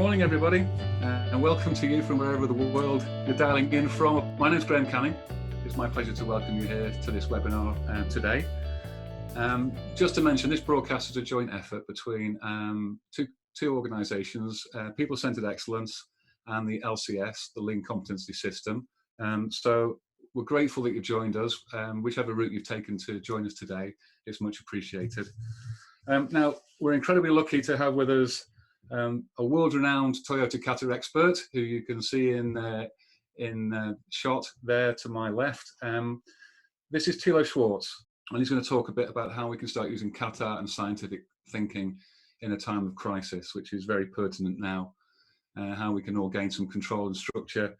morning, everybody, and welcome to you from wherever the world you're dialing in from. My name's Graham Canning. It's my pleasure to welcome you here to this webinar today. Just to mention, this broadcast is a joint effort between two organisations, People-Centred Excellence and the LCS, the Lean Competency System. So we're grateful that you've joined us. Whichever route you've taken to join us today is much appreciated. Now, we're incredibly lucky to have with us a world-renowned Toyota Kata expert, who you can see in shot there to my left. This is Thilo Schwartz, and he's going to talk a bit about how we can start using Kata and scientific thinking in a time of crisis, which is very pertinent now. How we can all gain some control and structure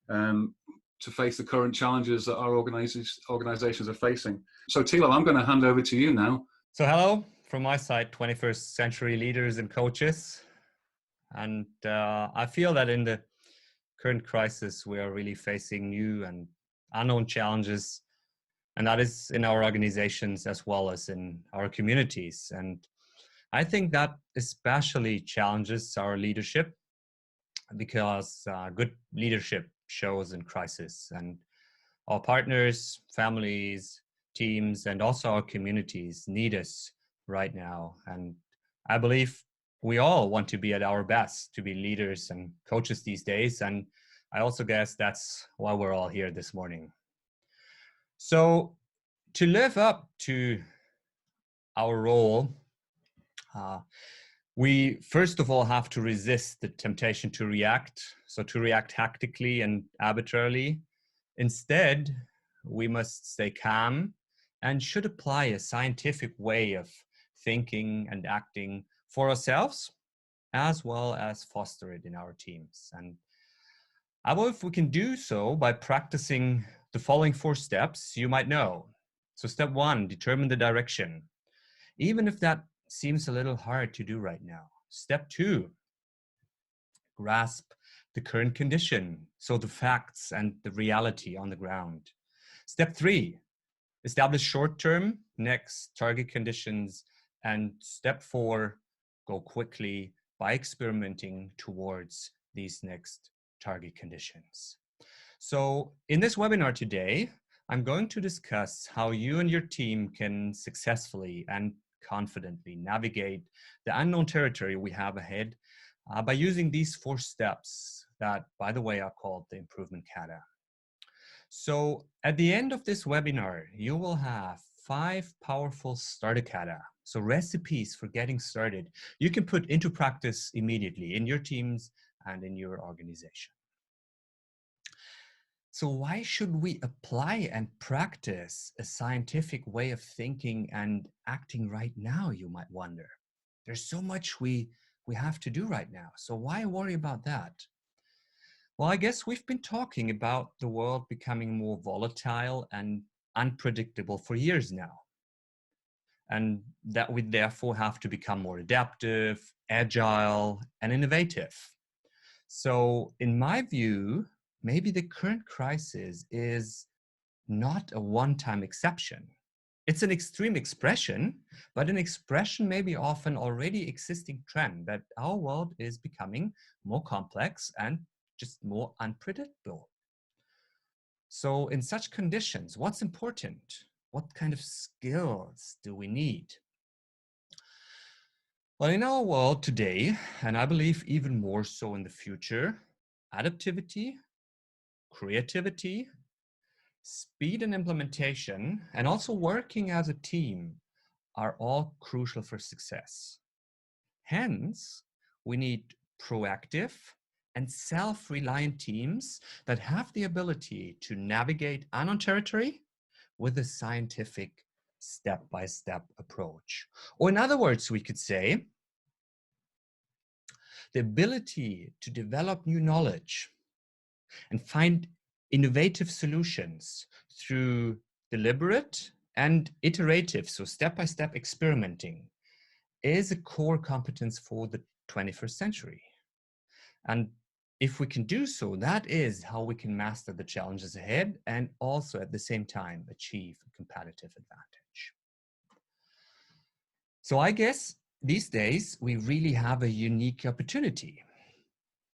to face the current challenges that our organizations are facing. So Thilo, I'm going to hand over to you now. So hello from my side, 21st century leaders and coaches. And I feel that in the current crisis, we are really facing new and unknown challenges. And that is in our organizations as well as in our communities. And I think that especially challenges our leadership, because good leadership shows in crisis. And our partners, families, teams, and also our communities need us right now. And I believe we all want to be at our best, to be leaders and coaches these days. And I also guess that's why we're all here this morning. So to live up to our role, we first of all have to resist the temptation to react. So to react tactically and arbitrarily. Instead, we must stay calm and should apply a scientific way of thinking and acting for ourselves, as well as foster it in our teams. And I believe we can do so by practicing the following 4 steps you might know. So step 1, determine the direction, even if that seems a little hard to do right now. Step 2, grasp the current condition, so the facts and the reality on the ground. Step 3, establish short-term, next target conditions. And step 4, go quickly by experimenting towards these next target conditions. So in this webinar today, I'm going to discuss how you and your team can successfully and confidently navigate the unknown territory we have ahead by using these 4 steps that, by the way, are called the Improvement Kata. So at the end of this webinar, you will have 5 powerful starter kata. So recipes for getting started you can put into practice immediately in your teams and in your organization. So why should we apply and practice a scientific way of thinking and acting right now, you might wonder? There's so much we have to do right now. So why worry about that? Well, I guess we've been talking about the world becoming more volatile and unpredictable for years now. And that we therefore have to become more adaptive, agile, and innovative. So in my view, maybe the current crisis is not a one-time exception. It's an extreme expression, but an expression maybe of an already existing trend that our world is becoming more complex and just more unpredictable. So in such conditions, what's important? What kind of skills do we need? Well, in our world today, and I believe even more so in the future, adaptivity, creativity, speed and implementation, and also working as a team are all crucial for success. Hence, we need proactive and self-reliant teams that have the ability to navigate unknown territory with a scientific step-by-step approach. Or in other words, we could say, the ability to develop new knowledge and find innovative solutions through deliberate and iterative, so step-by-step experimenting, is a core competence for the 21st century. And if we can do so, that is how we can master the challenges ahead and also at the same time achieve a competitive advantage. So I guess these days we really have a unique opportunity.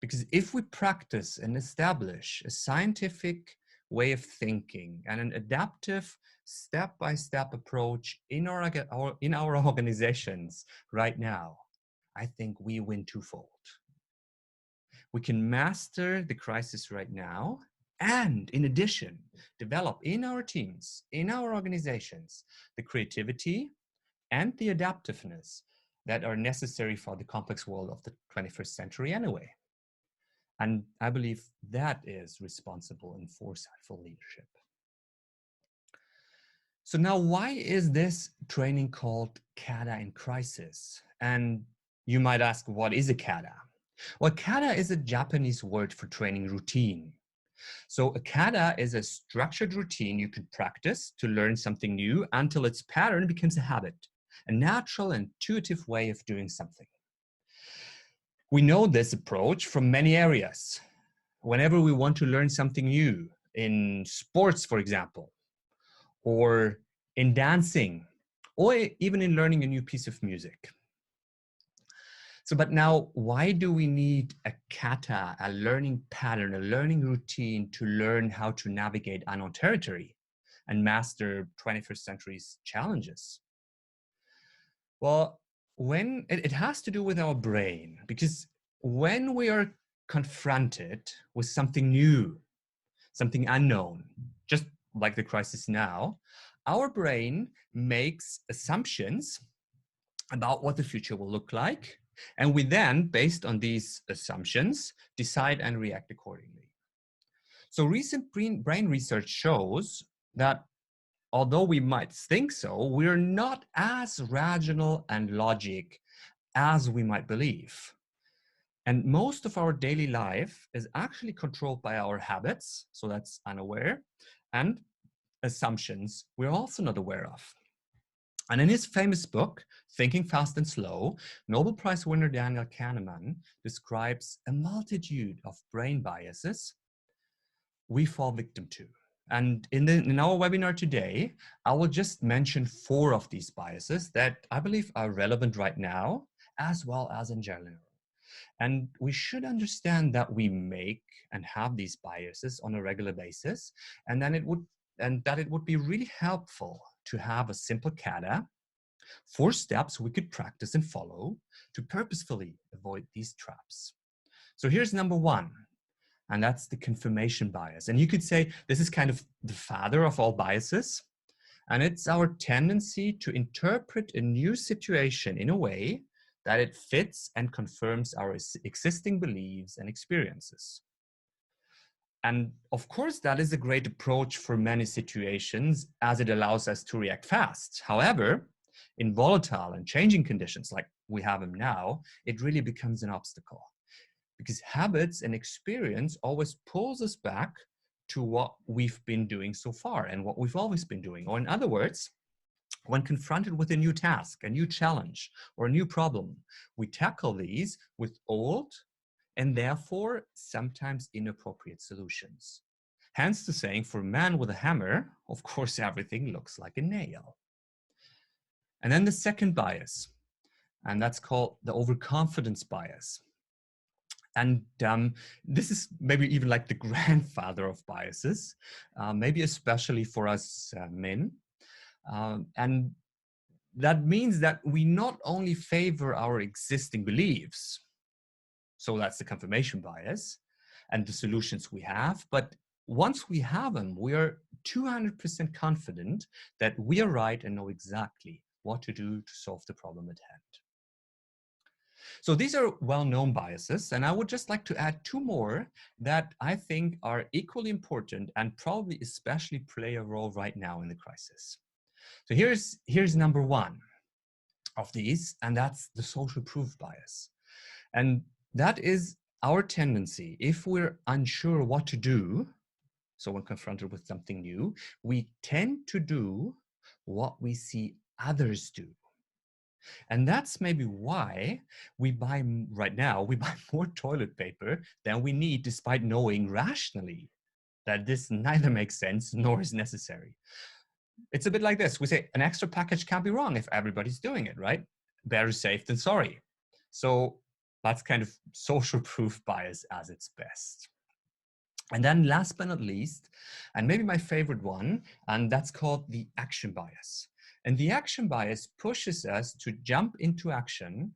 Because if we practice and establish a scientific way of thinking and an adaptive step-by-step approach in our organizations right now, I think we win twofold. We can master the crisis right now, and in addition, develop in our teams, in our organizations, the creativity and the adaptiveness that are necessary for the complex world of the 21st century anyway. And I believe that is responsible and foresighted leadership. So now, why is this training called Kata in Crisis? And you might ask, what is a kata? Well, kata is a Japanese word for training routine. So a kata is a structured routine you can practice to learn something new until its pattern becomes a habit, a natural, intuitive way of doing something. We know this approach from many areas. Whenever we want to learn something new, in sports, for example, or in dancing, or even in learning a new piece of music. So, but now, why do we need a kata, a learning pattern, a learning routine to learn how to navigate unknown territory and master 21st century's challenges? Well, when it has to do with our brain, because when we are confronted with something new, something unknown, just like the crisis now, our brain makes assumptions about what the future will look like. And we then, based on these assumptions, decide and react accordingly. So recent brain research shows that although we might think so, we're not as rational and logic as we might believe. And most of our daily life is actually controlled by our habits, so that's unaware, and assumptions we're also not aware of. And in his famous book, Thinking Fast and Slow, Nobel Prize winner Daniel Kahneman describes a multitude of brain biases we fall victim to. And in our webinar today, I will just mention 4 of these biases that I believe are relevant right now, as well as in general. And we should understand that we make and have these biases on a regular basis, and that it would be really helpful to have a simple kata, 4 steps we could practice and follow to purposefully avoid these traps. So here's number 1, and that's the confirmation bias. And you could say this is kind of the father of all biases, and it's our tendency to interpret a new situation in a way that it fits and confirms our existing beliefs and experiences. And of course, that is a great approach for many situations as it allows us to react fast. However, in volatile and changing conditions like we have them now, it really becomes an obstacle because habits and experience always pulls us back to what we've been doing so far and what we've always been doing. Or in other words, when confronted with a new task, a new challenge, or a new problem, we tackle these with old and therefore sometimes inappropriate solutions. Hence the saying, for a man with a hammer, of course, everything looks like a nail. And then the second bias, and that's called the overconfidence bias. And this is maybe even like the grandfather of biases, maybe especially for us men. And that means that we not only favor our existing beliefs, so that's the confirmation bias and the solutions we have, but once we have them, we are 200% confident that we are right and know exactly what to do to solve the problem at hand. So these are well-known biases, and I would just like to add 2 more that I think are equally important and probably especially play a role right now in the crisis. So here's number 1 of these, and that's the social proof bias. And that is our tendency, if we're unsure what to do, so when confronted with something new, we tend to do what we see others do. And that's maybe why right now we buy more toilet paper than we need, despite knowing rationally that this neither makes sense nor is necessary. It's a bit like this. We say an extra package can't be wrong if everybody's doing it, right? Better safe than sorry. So That's kind of social proof bias as its best. And then last but not least, and maybe my favorite one, and that's called the action bias. And the action bias pushes us to jump into action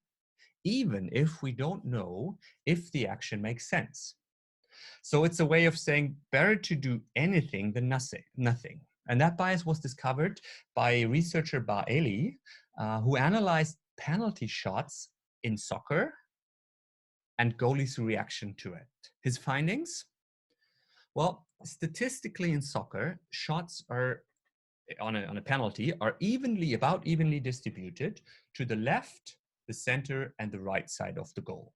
even if we don't know if the action makes sense. So it's a way of saying better to do anything than nothing. And that bias was discovered by researcher Baeli, who analyzed penalty shots in soccer and goalies' reaction to it. His findings? Well, statistically in soccer, shots are on a penalty are about evenly distributed to the left, the center, and the right side of the goal.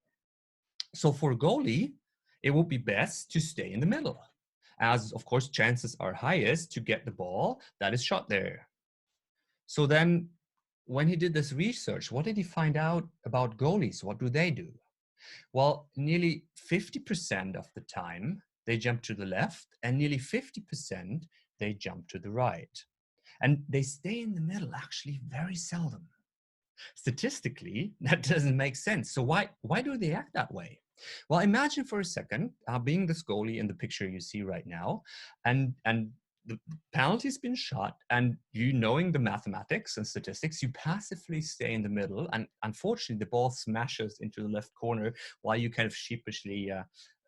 So for a goalie, it would be best to stay in the middle, as of course chances are highest to get the ball that is shot there. So then when he did this research, what did he find out about goalies? What do they do? Well, nearly 50% of the time they jump to the left, and nearly 50% they jump to the right. And they stay in the middle actually very seldom. Statistically, that doesn't make sense. So why do they act that way? Well, imagine for a second being this goalie in the picture you see right now, and the penalty's been shot, and you knowing the mathematics and statistics, you passively stay in the middle, and unfortunately the ball smashes into the left corner while you kind of sheepishly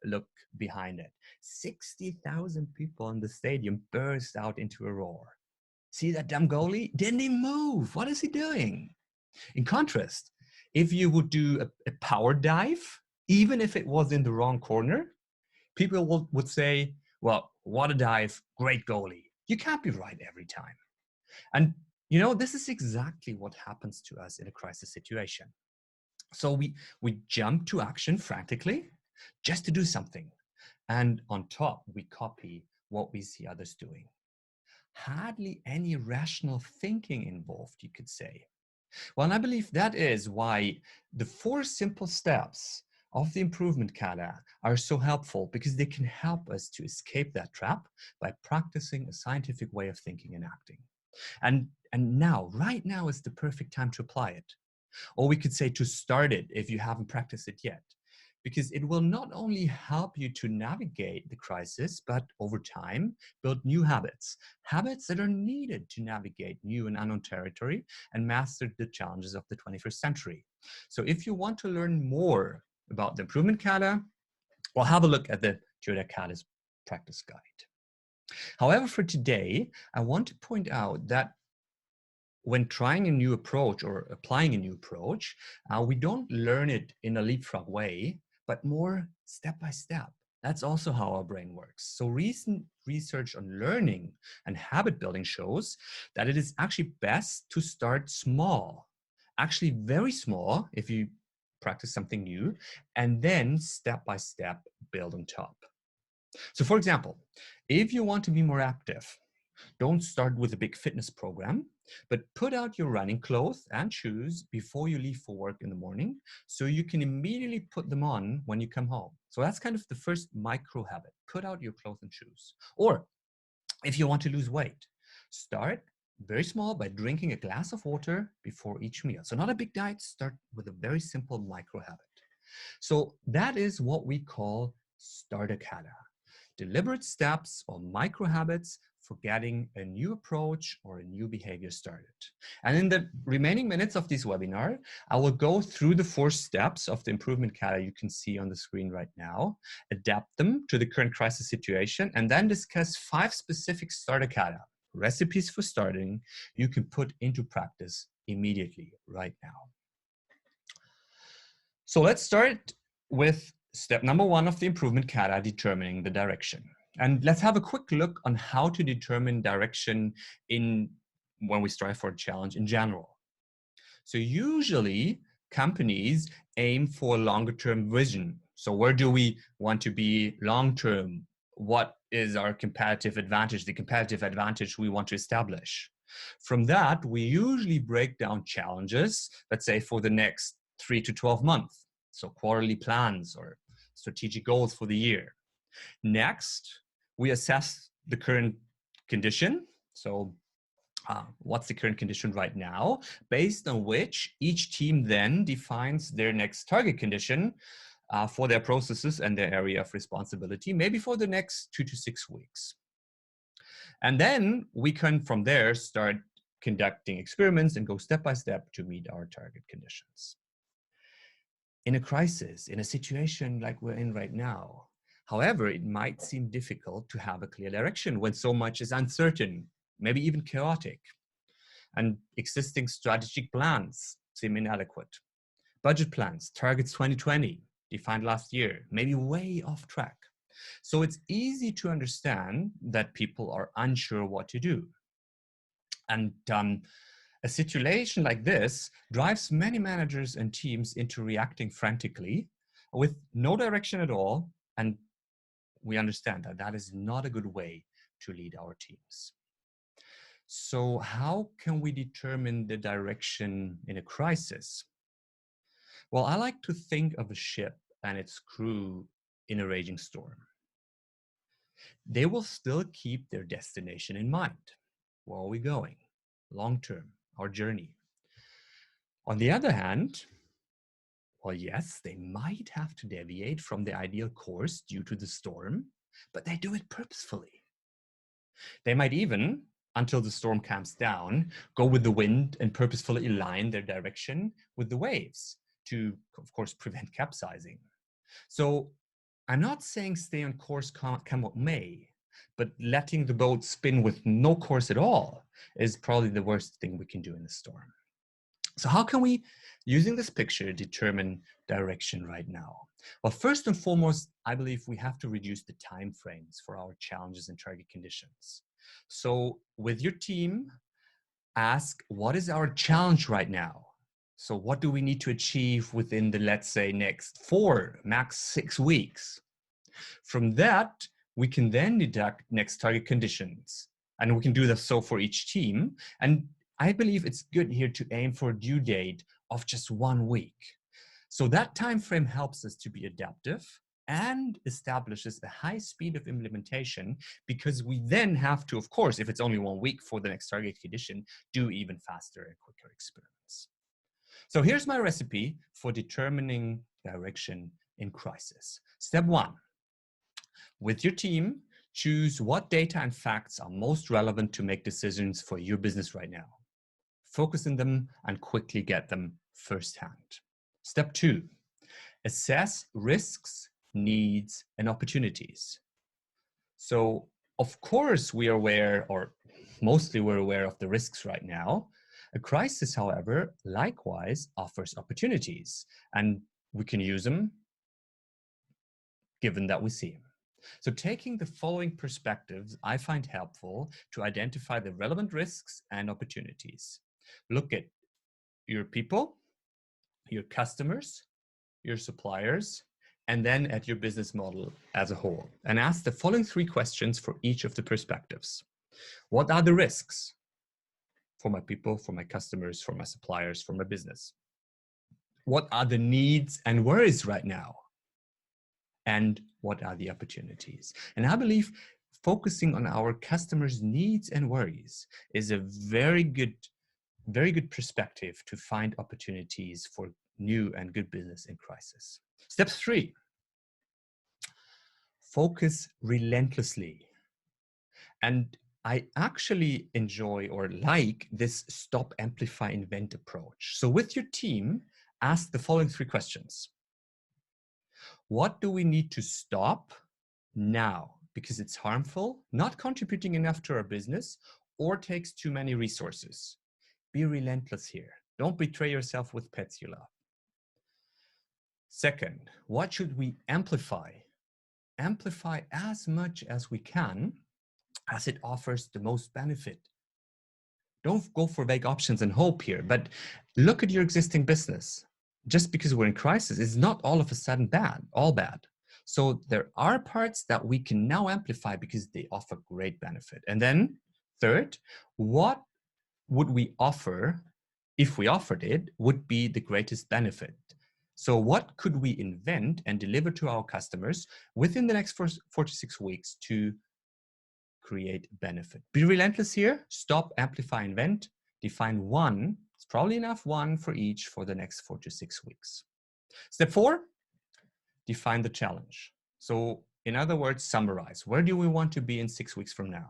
look behind it. 60,000 people in the stadium burst out into a roar. See that dumb goalie? Didn't he move? What is he doing? In contrast, if you would do a power dive, even if it was in the wrong corner, people would say, well, what a dive, great goalie. You can't be right every time. And this is exactly what happens to us in a crisis situation. So we jump to action frantically just to do something. And on top, we copy what we see others doing. Hardly any rational thinking involved, you could say. Well, and I believe that is why the 4 simple steps of the improvement kata are so helpful, because they can help us to escape that trap by practicing a scientific way of thinking and acting. And now, right now is the perfect time to apply it. Or we could say to start it if you haven't practiced it yet, because it will not only help you to navigate the crisis, but over time, build new habits that are needed to navigate new and unknown territory and master the challenges of the 21st century. So if you want to learn more about the improvement kata, well, have a look at the Toyota Kata's practice guide. However, for today, I want to point out that when trying a new approach or applying a new approach, we don't learn it in a leapfrog way, but more step by step. That's also how our brain works. So recent research on learning and habit building shows that it is actually best to start small, actually very small if you practice something new, and then step by step build on top. So for example, if you want to be more active, don't start with a big fitness program, but put out your running clothes and shoes before you leave for work in the morning, so you can immediately put them on when you come home. So that's kind of the first micro habit. Put out your clothes and shoes. Or if you want to lose weight, start very small by drinking a glass of water before each meal. So not a big diet, start with a very simple micro habit. So that is what we call starter kata. Deliberate steps or micro habits for getting a new approach or a new behavior started. And in the remaining minutes of this webinar, I will go through the 4 steps of the improvement kata you can see on the screen right now, adapt them to the current crisis situation, and then discuss 5 specific starter kata, recipes for starting, you can put into practice immediately right now. So let's start with step number 1 of the improvement kata, determining the direction. And let's have a quick look on how to determine direction when we strive for a challenge in general. So usually companies aim for a longer term vision. So where do we want to be long term? What is our competitive advantage, the competitive advantage we want to establish? From that, we usually break down challenges, let's say for the next 3 to 12 months. So quarterly plans or strategic goals for the year. Next, we assess the current condition. So what's the current condition right now, based on which each team then defines their next target condition for their processes and their area of responsibility, maybe for the next 2 to 6 weeks. And then we can, from there, start conducting experiments and go step by step to meet our target conditions. In a crisis, in a situation like we're in right now, however, it might seem difficult to have a clear direction when so much is uncertain, maybe even chaotic, and existing strategic plans seem inadequate. Budget plans, targets 2020, defined last year, maybe way off track. So it's easy to understand that people are unsure what to do. And a situation like this drives many managers and teams into reacting frantically with no direction at all. And we understand that that is not a good way to lead our teams. So how can we determine the direction in a crisis? Well, I like to think of a ship and its crew in a raging storm. They will still keep their destination in mind. Where are we going? Long term, our journey. On the other hand, well, yes, they might have to deviate from the ideal course due to the storm, but they do it purposefully. They might even, until the storm calms down, go with the wind and purposefully align their direction with the waves to, of course, prevent capsizing. So I'm not saying stay on course come what may, but letting the boat spin with no course at all is probably the worst thing we can do in a storm. So how can we, using this picture, determine direction right now? Well, first and foremost, I believe we have to reduce the time frames for our challenges and target conditions. So with your team, ask, what is our challenge right now? So what do we need to achieve within the, let's say, next 4, max 6 weeks? From that, we can then deduct next target conditions. And we can do this so for each team. And I believe it's good here to aim for a due date of just 1 week. So that time frame helps us to be adaptive and establishes a high speed of implementation, because we then have to, of course, if it's only 1 week for the next target condition, do even faster and quicker experiments. So here's my recipe for determining direction in crisis. Step 1, with your team, choose what data and facts are most relevant to make decisions for your business right now. Focus on them and quickly get them firsthand. Step 2, assess risks, needs, and opportunities. So, of course, we are aware, or mostly we're aware of the risks right now. A crisis, however, likewise offers opportunities, and we can use them given that we see them. So taking the following perspectives, I find helpful to identify the relevant risks and opportunities. Look at your people, your customers, your suppliers, and then at your business model as a whole. And ask the following 3 questions for each of the perspectives. What are the risks for my people, for my customers, for my suppliers, for my business? What are the needs and worries right now? And what are the opportunities? And I believe focusing on our customers' needs and worries is a very good perspective to find opportunities for new and good business in crisis. Step 3, focus relentlessly. And I actually enjoy or like this stop, amplify, invent approach. So with your team, ask the following 3 questions. What do we need to stop now because it's harmful, not contributing enough to our business, or takes too many resources? Be relentless here. Don't betray yourself with pets you love. Second, what should we amplify? Amplify as much as we can as it offers the most benefit. Don't go for vague options and hope here, but look at your existing business. Just because we're in crisis is not all of a sudden bad, all bad. So there are parts that we can now amplify because they offer great benefit. And then third, what would we offer if we offered it would be the greatest benefit? So what could we invent and deliver to our customers within the next 4 to 6 weeks to create benefit. Be relentless here. Stop, amplify, invent. Define one. It's probably enough, one for each for the next 4 to 6 weeks. Step 4, define the challenge. So in other words, summarize. Where do we want to be in 6 weeks from now?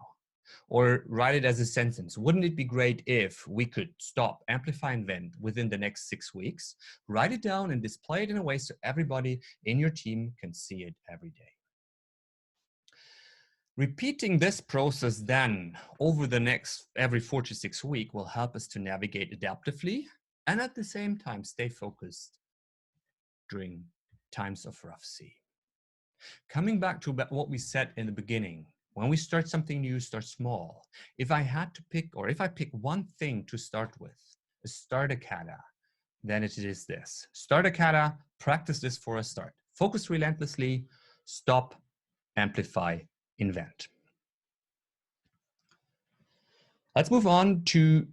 Or write it as a sentence. Wouldn't it be great if we could stop, amplify, invent within the next 6 weeks? Write it down and display it in a way so everybody in your team can see it every day. Repeating this process then over the next every 4 to 6 weeks will help us to navigate adaptively and at the same time stay focused during times of rough sea. Coming back to what we said in the beginning, when we start something new, start small. If I pick one thing to start with, start a kata, then it is this. Start a kata, practice this for a start. Focus relentlessly, stop, amplify, invent. Let's move on to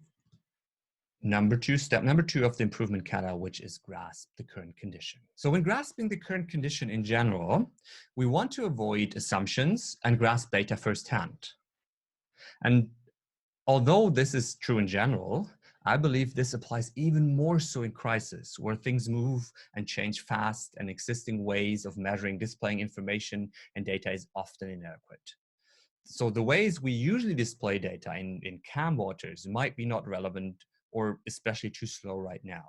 step number 2 of the improvement kata, which is grasp the current condition. So when grasping the current condition in general, we want to avoid assumptions and grasp data firsthand. And although this is true in general, I believe this applies even more so in crisis, where things move and change fast and existing ways of measuring, displaying information and data is often inadequate. So the ways we usually display data in calm waters might be not relevant or especially too slow right now.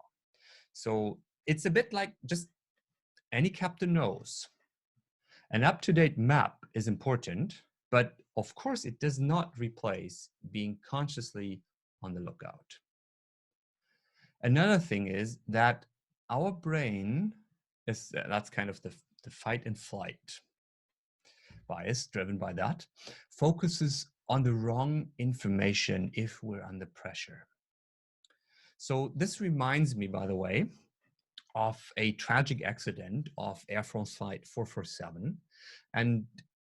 So it's a bit like just any captain knows. An up-to-date map is important, but of course it does not replace being consciously on the lookout. Another thing is that our brain that's kind of the fight and flight bias driven by that, focuses on the wrong information if we're under pressure. So this reminds me, by the way, of a tragic accident of Air France flight 447. And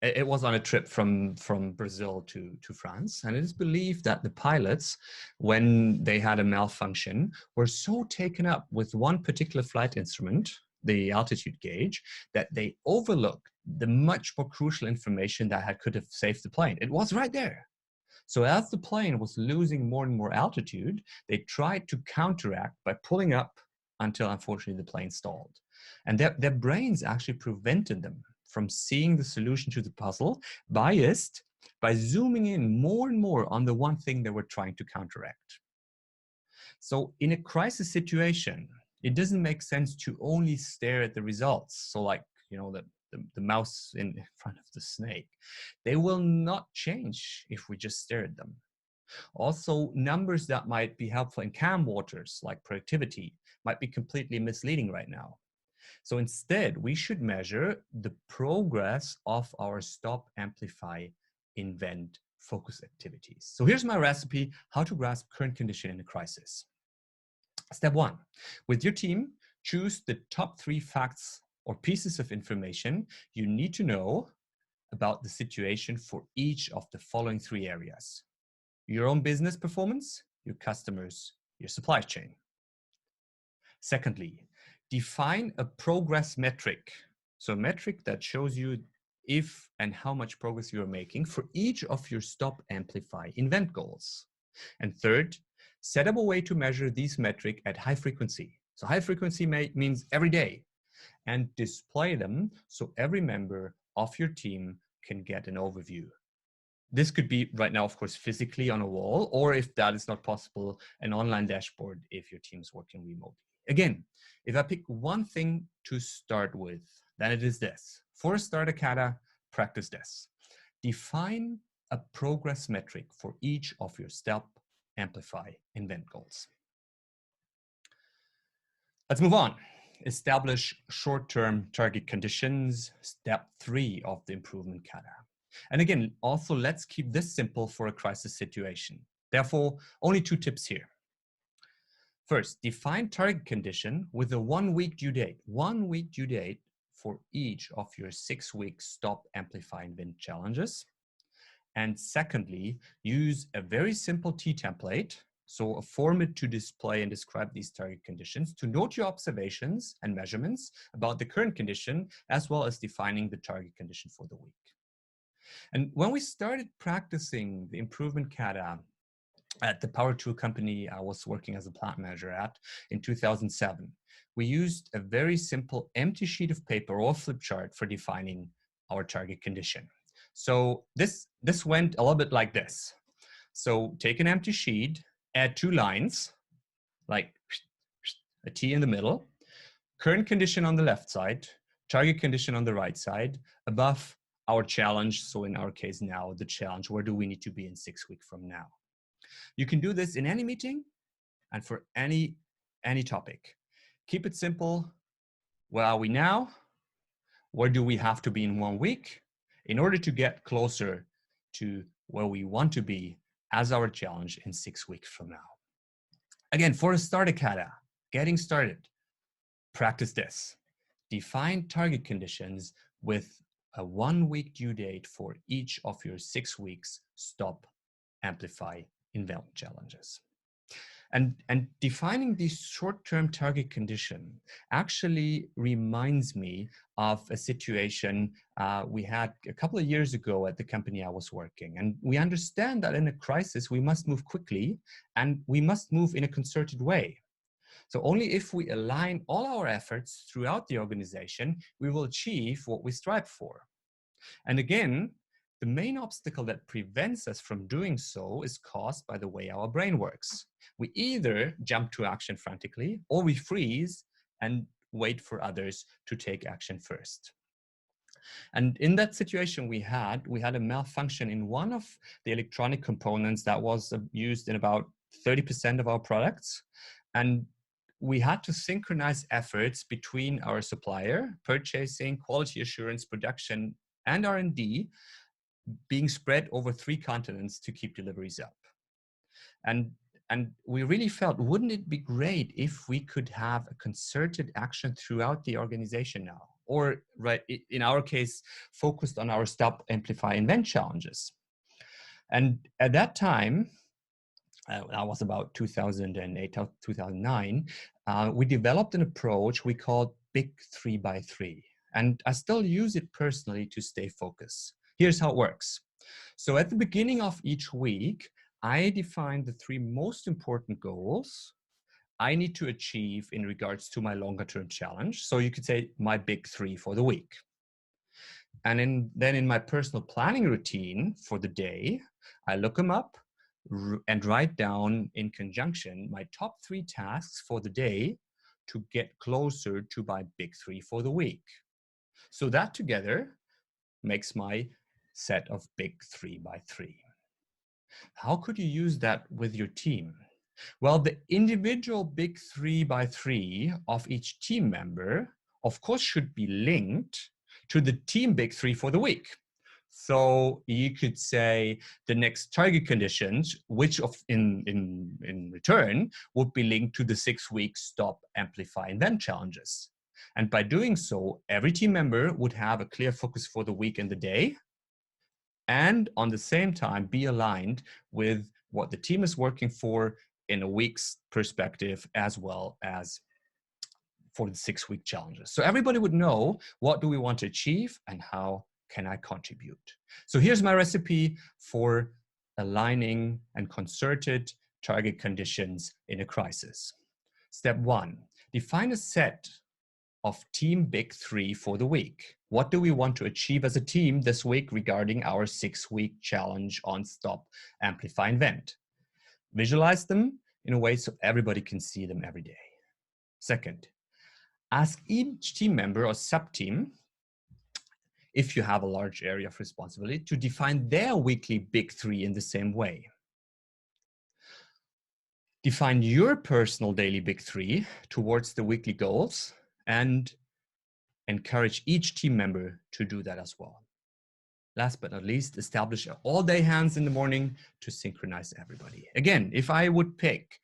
it was on a trip from Brazil to France. And it is believed that the pilots, when they had a malfunction, were so taken up with one particular flight instrument, the altitude gauge, that they overlooked the much more crucial information that could have saved the plane. It was right there. So as the plane was losing more and more altitude, they tried to counteract by pulling up until unfortunately the plane stalled. And their brains actually prevented them from seeing the solution to the puzzle, biased by zooming in more and more on the one thing they were trying to counteract. So in a crisis situation, it doesn't make sense to only stare at the results. So like, the mouse in front of the snake. They will not change if we just stare at them. Also, numbers that might be helpful in calm waters, like productivity, might be completely misleading right now. So instead, we should measure the progress of our stop, amplify, invent, focus activities. So here's my recipe, how to grasp current condition in a crisis. Step 1, with your team, choose the top 3 facts or pieces of information you need to know about the situation for each of the following 3 areas: your own business performance, your customers, your supply chain. Secondly, define a progress metric. So a metric that shows you if and how much progress you're making for each of your stop, amplify, invent goals. And third, set up a way to measure these metrics at high frequency. So high frequency means every day, and display them so every member of your team can get an overview. This could be right now, of course, physically on a wall, or if that is not possible, an online dashboard if your team is working remotely. Again, if I pick one thing to start with, then it is this. For a starter kata, practice this. Define a progress metric for each of your stop, amplify, invent goals. Let's move on. Establish short-term target conditions, step 3 of the improvement kata. And again, also let's keep this simple for a crisis situation. Therefore, only 2 tips here. First, define target condition with a 1-week due date. 1 week due date for each of your 6-week stop, amplify, invent challenges. And secondly, use a very simple T template, so a format to display and describe these target conditions, to note your observations and measurements about the current condition, as well as defining the target condition for the week. And when we started practicing the improvement kata at the power tool company I was working as a plant manager at in 2007, we used a very simple empty sheet of paper or flip chart for defining our target condition. So this went a little bit like this. So take an empty sheet, add 2 lines, like a T in the middle, current condition on the left side, target condition on the right side, above our challenge. So in our case now, the challenge, where do we need to be in 6 weeks from now? You can do this in any meeting and for any topic. Keep it simple. Where are we now? Where do we have to be in 1 week in order to get closer to where we want to be as our challenge in 6 weeks from now? Again, for a starter kata, getting started, practice this. Define target conditions with a 1 week due date for each of your 6 weeks stop, amplify, invent challenges. And defining this short-term target condition actually reminds me of a situation we had a couple of years ago at the company I was working. And we understand that in a crisis, we must move quickly and we must move in a concerted way. So only if we align all our efforts throughout the organization, we will achieve what we strive for. And again, the main obstacle that prevents us from doing so is caused by the way our brain works. We either jump to action frantically or we freeze and wait for others to take action first. And in that situation we had a malfunction in one of the electronic components that was used in about 30% of our products. And we had to synchronize efforts between our supplier, purchasing, quality assurance, production, and R&D being spread over 3 continents to keep deliveries up. And we really felt, wouldn't it be great if we could have a concerted action throughout the organization now? Or, right, in our case, focused on our stop, amplify, invent challenges. And at that time, that was about 2008, 2009, we developed an approach we called Big 3x3. And I still use it personally to stay focused. Here's how it works. So at the beginning of each week, I define the 3 most important goals I need to achieve in regards to my longer term challenge. So you could say my big 3 for the week. And then in my personal planning routine for the day, I look them up and write down in conjunction my top 3 tasks for the day to get closer to my big 3 for the week. So that together makes my set of big 3x3. How could you use that with your team? Well, the individual big 3x3 of each team member, of course, should be linked to the team big 3 for the week. So you could say the next target conditions, which in return would be linked to the 6-week stop, amplify, invent challenges. And by doing so, every team member would have a clear focus for the week and the day, and on the same time be aligned with what the team is working for in a week's perspective, as well as for the 6-week challenges. So everybody would know, what do we want to achieve and how can I contribute? So here's my recipe for aligning and concerted target conditions in a crisis. Step 1, define a set of team big 3 for the week. What do we want to achieve as a team this week regarding our 6-week challenge on stop, amplify, invent? Visualize them in a way so everybody can see them every day. Second, ask each team member or sub-team, if you have a large area of responsibility, to define their weekly big 3 in the same way. Define your personal daily big 3 towards the weekly goals and encourage each team member to do that as well. Last but not least, establish all-day hands in the morning to synchronize everybody. Again, if I would pick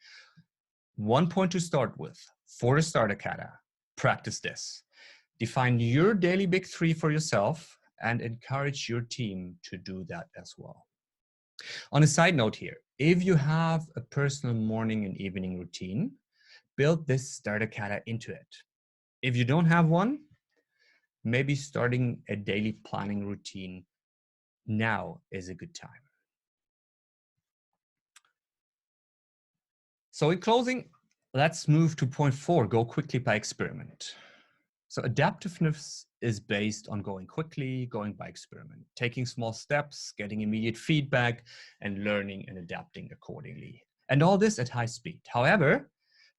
1 point to start with for a starter kata, practice this. Define your daily big 3 for yourself and encourage your team to do that as well. On a side note here, if you have a personal morning and evening routine, build this starter kata into it. If you don't have one, maybe starting a daily planning routine now is a good time. So in closing, let's move to point 4, go quickly by experiment. So adaptiveness is based on going quickly, going by experiment, taking small steps, getting immediate feedback, and learning and adapting accordingly. And all this at high speed. However,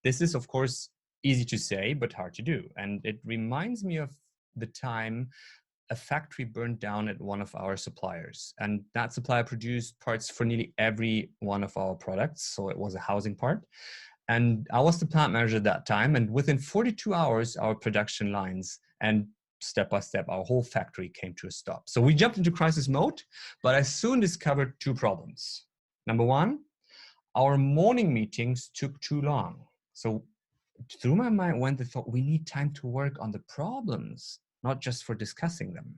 this is, of course, easy to say, but hard to do. And it reminds me of the time a factory burned down at one of our suppliers. And that supplier produced parts for nearly every one of our products. So it was a housing part. And I was the plant manager at that time. And within 42 hours, our production lines and step by step, our whole factory came to a stop. So we jumped into crisis mode, but I soon discovered 2 problems. Number 1, our morning meetings took too long. So through my mind went the thought, we need time to work on the problems, not just for discussing them.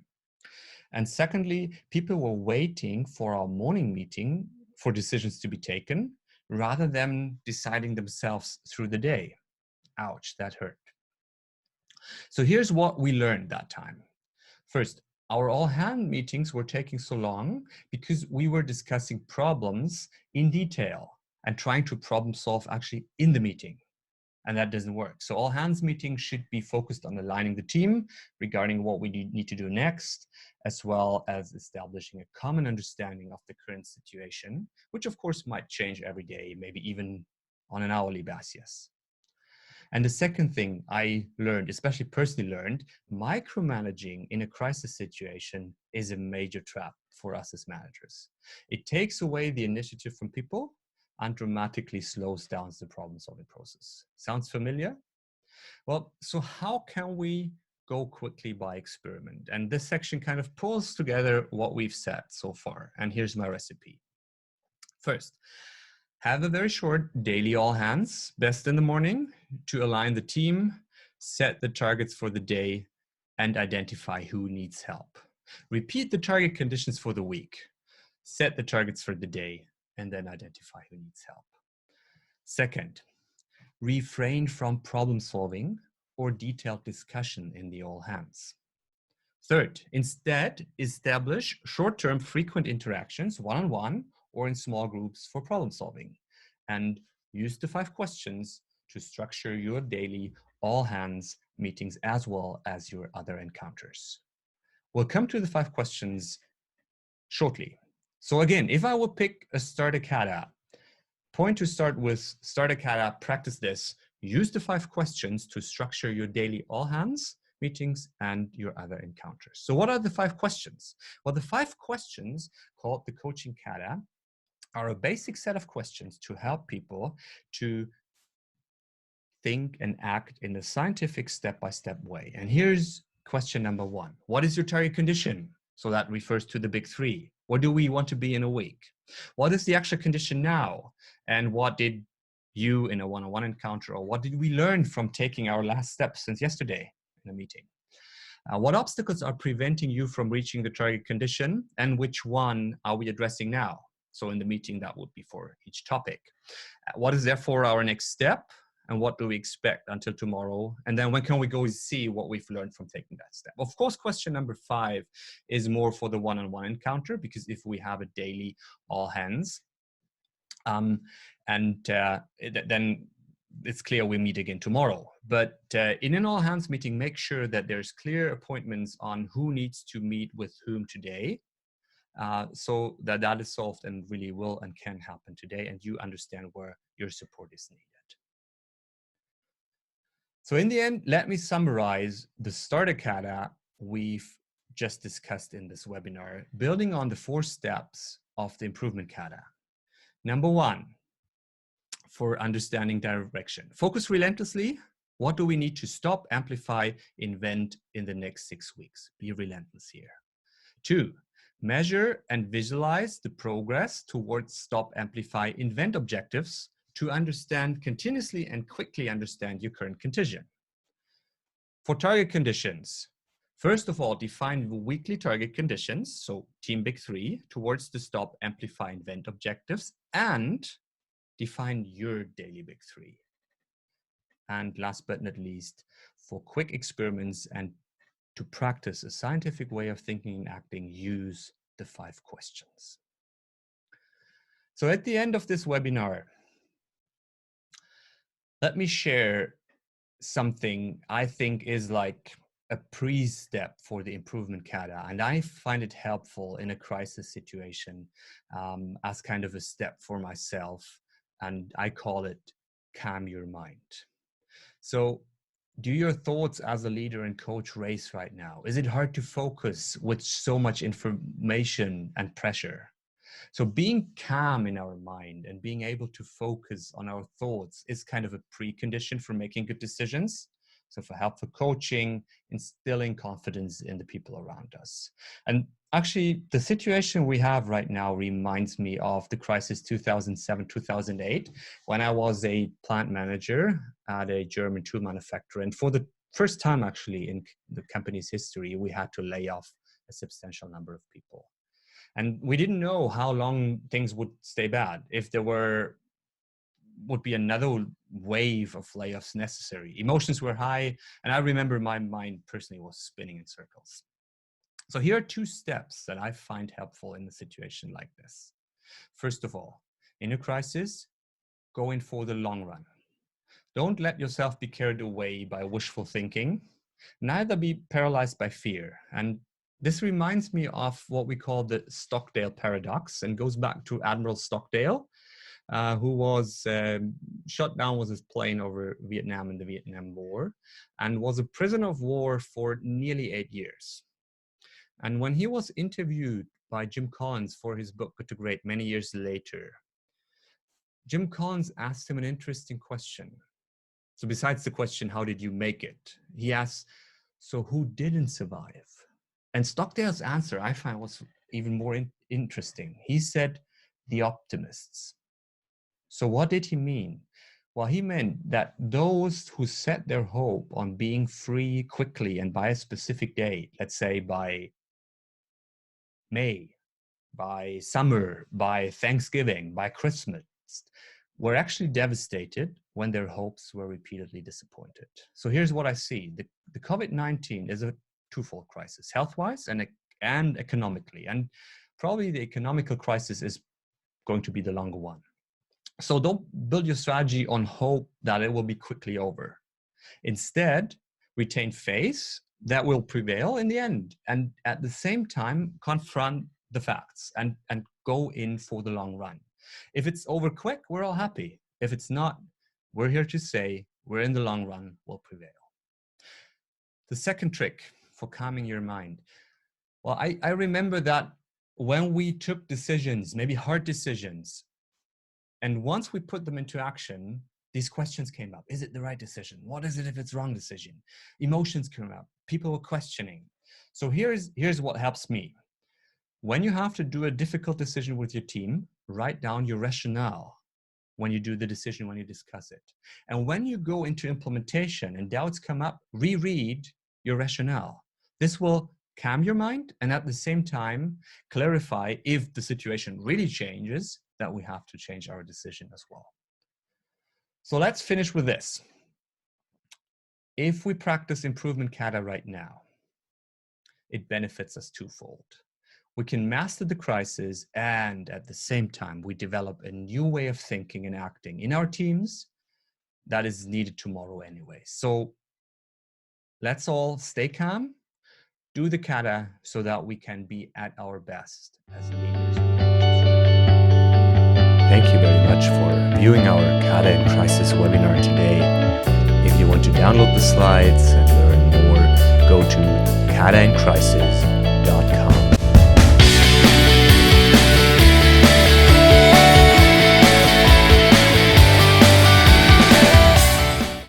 And secondly, people were waiting for our morning meeting for decisions to be taken rather than deciding themselves through the day. Ouch, that hurt. So here's what we learned that time. First, our all-hand meetings were taking so long because we were discussing problems in detail and trying to problem solve actually in the meeting. And that doesn't work. So all hands meetings should be focused on aligning the team regarding what we need to do next, as well as establishing a common understanding of the current situation, which of course might change every day, maybe even on an hourly basis. And the second thing I learned, especially personally learned, micromanaging in a crisis situation is a major trap for us as managers. It takes away the initiative from people and dramatically slows down the problem-solving process. Sounds familiar? Well, so how can we go quickly by experiment? And this section kind of pulls together what we've said so far. And here's my recipe. First, have a very short daily all hands, best in the morning, to align the team, set the targets for the day, and identify who needs help. Repeat the target conditions for the week, set the targets for the day, and then identify who needs help. Second, refrain from problem solving or detailed discussion in the all hands. Third, instead, establish short-term frequent interactions, one-on-one or in small groups for problem solving. And use the 5 questions to structure your daily all hands meetings as well as your other encounters. We'll come to the 5 questions shortly. So again, if I would pick a starter kata, point to start with starter kata, practice this, use the 5 questions to structure your daily all hands meetings and your other encounters. So what are the 5 questions? Well, the 5 questions called the coaching kata are a basic set of questions to help people to think and act in a scientific step-by-step way. And here's question number 1. What is your target condition? So that refers to the big 3. What do we want to be in a week? What is the actual condition now? And what did you in a one-on-one encounter, or what did we learn from taking our last steps since yesterday in a meeting? What obstacles are preventing you from reaching the target condition, and which one are we addressing now? So in the meeting, that would be for each topic. What is therefore our next step? And what do we expect until tomorrow? And then when can we go see what we've learned from taking that step? Of course, question number 5 is more for the one-on-one encounter, because if we have a daily all hands, then it's clear we meet again tomorrow. But in an all hands meeting, make sure that there's clear appointments on who needs to meet with whom today, so that is solved and really will and can happen today, and you understand where your support is needed. So in the end, let me summarize the starter kata we've just discussed in this webinar, building on the 4 steps of the improvement kata. Number 1, for understanding direction. Focus relentlessly. What do we need to stop, amplify, invent in the next 6 weeks? Be relentless here. 2, measure and visualize the progress towards stop, amplify, invent objectives to understand continuously and quickly understand your current condition. For target conditions, first of all, define the weekly target conditions, so team big 3, towards the stop, amplify, invent objectives, and define your daily big 3. And last but not least, for quick experiments and to practice a scientific way of thinking and acting, use the 5 questions. So at the end of this webinar, let me share something I think is like a pre-step for the improvement kata, and I find it helpful in a crisis situation as kind of a step for myself, and I call it calm your mind. So do your thoughts as a leader and coach race right now? Is it hard to focus with so much information and pressure? So being calm in our mind and being able to focus on our thoughts is kind of a precondition for making good decisions. So for helpful coaching, instilling confidence in the people around us. And actually, the situation we have right now reminds me of the crisis 2007, 2008, when I was a plant manager at a German tool manufacturer. And for the first time, actually, in the company's history, we had to lay off a substantial number of people. And we didn't know how long things would stay bad, if there would be another wave of layoffs necessary. Emotions were high, and I remember my mind personally was spinning in circles. So here are 2 steps that I find helpful in a situation like this. First of all, in a crisis, go in for the long run. Don't let yourself be carried away by wishful thinking, neither be paralyzed by fear. And this reminds me of what we call the Stockdale paradox, and goes back to Admiral Stockdale, who was shot down with his plane over Vietnam in the Vietnam War, and was a prisoner of war for nearly 8 years. And when he was interviewed by Jim Collins for his book Good to Great many years later, Jim Collins asked him an interesting question. So besides the question, how did you make it? He asked, so who didn't survive? And Stockdale's answer, I find, was even more interesting. He said, the optimists. So what did he mean? Well, he meant that those who set their hope on being free quickly and by a specific date, let's say by May, by summer, by Thanksgiving, by Christmas, were actually devastated when their hopes were repeatedly disappointed. So here's what I see. The COVID-19 is a twofold crisis, health-wise and economically. And probably the economical crisis is going to be the longer one. So don't build your strategy on hope that it will be quickly over. Instead, retain faith that will prevail in the end. And at the same time, confront the facts and go in for the long run. If it's over quick, we're all happy. If it's not, we're here to say we're in the long run will prevail. The second trick for calming your mind. Well, I remember that when we took decisions, maybe hard decisions, and once we put them into action, these questions came up. Is it the right decision? What is it if it's wrong decision? Emotions came up. People were questioning. So here's what helps me. When you have to do a difficult decision with your team, write down your rationale when you do the decision, when you discuss it. And when you go into implementation and doubts come up, reread your rationale. This will calm your mind and at the same time clarify if the situation really changes that we have to change our decision as well. So let's finish with this. If we practice improvement kata right now, it benefits us twofold. We can master the crisis, and at the same time, we develop a new way of thinking and acting in our teams that is needed tomorrow anyway. So let's all stay calm, do the kata so that we can be at our best as leaders. Thank you very much for viewing our Kata in Crisis webinar today. If you want to download the slides and learn more, go to kataincrisis.com.